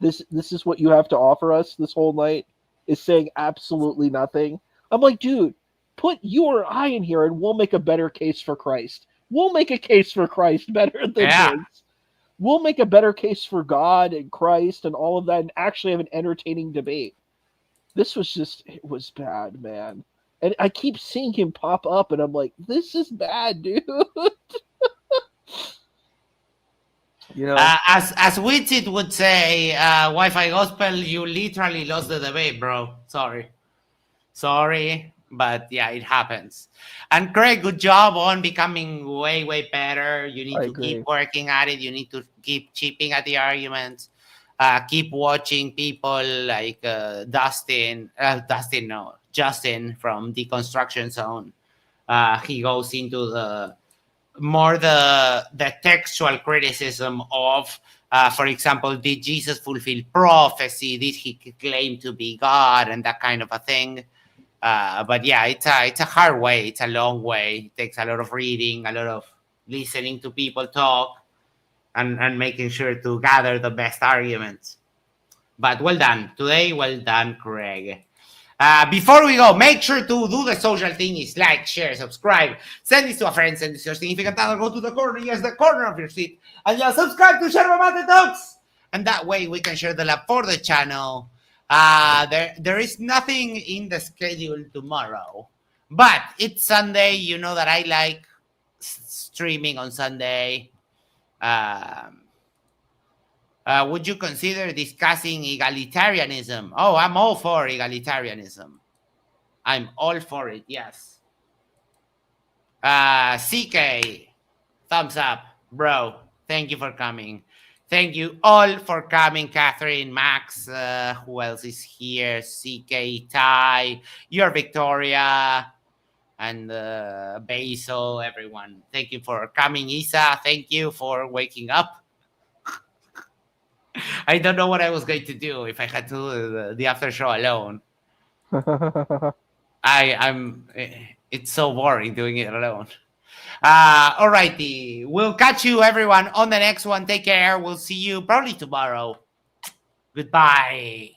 this is what you have to offer us this whole night is saying absolutely nothing. I'm like, dude, put you or I in here and we'll make a better case for Christ. We'll make a case for Christ better than Yeah. his. We'll make a better case for God and Christ and all of that and actually have an entertaining debate. This was just, it was bad, man. And I keep seeing him pop up and I'm like, this is bad, dude. you know, As Witsit would say, WifiGospel, you literally lost the debate, bro. Sorry, but yeah, it happens. And Craig, good job on becoming way better. You need I to keep agree. working at it. You need to keep chipping at the arguments. Keep watching people like Justin from Deconstruction Zone. He goes into the textual criticism of, for example, did Jesus fulfill prophecy? Did he claim to be God and that kind of a thing? But yeah, it's a hard way. It's a long way. It takes a lot of reading, a lot of listening to people talk, and making sure to gather the best arguments. But well done today. Well done, Craig. Before we go, make sure to do the social thing is like, share, subscribe, send this to a friend, send this to your significant other, go to the corner, yes, the corner of your seat, and just subscribe to Yerba Mate Talks. And that way we can share the love for the channel. There is nothing in the schedule tomorrow, but it's Sunday. You know that I like streaming on Sunday. Um, would you consider discussing egalitarianism? Oh, I'm all for egalitarianism. I'm all for it. Yes. CK, thumbs up, bro. Thank you for coming. Thank you all for coming, Catherine, Max. Who else is here? CK, Ty, your Victoria, and Basil, everyone. Thank you for coming, Isa. Thank you for waking up. I don't know what I was going to do if I had to do the after show alone. I'm. It's so boring doing it alone. All righty. We'll catch you, everyone, on the next one. Take care. We'll see you probably tomorrow. Goodbye.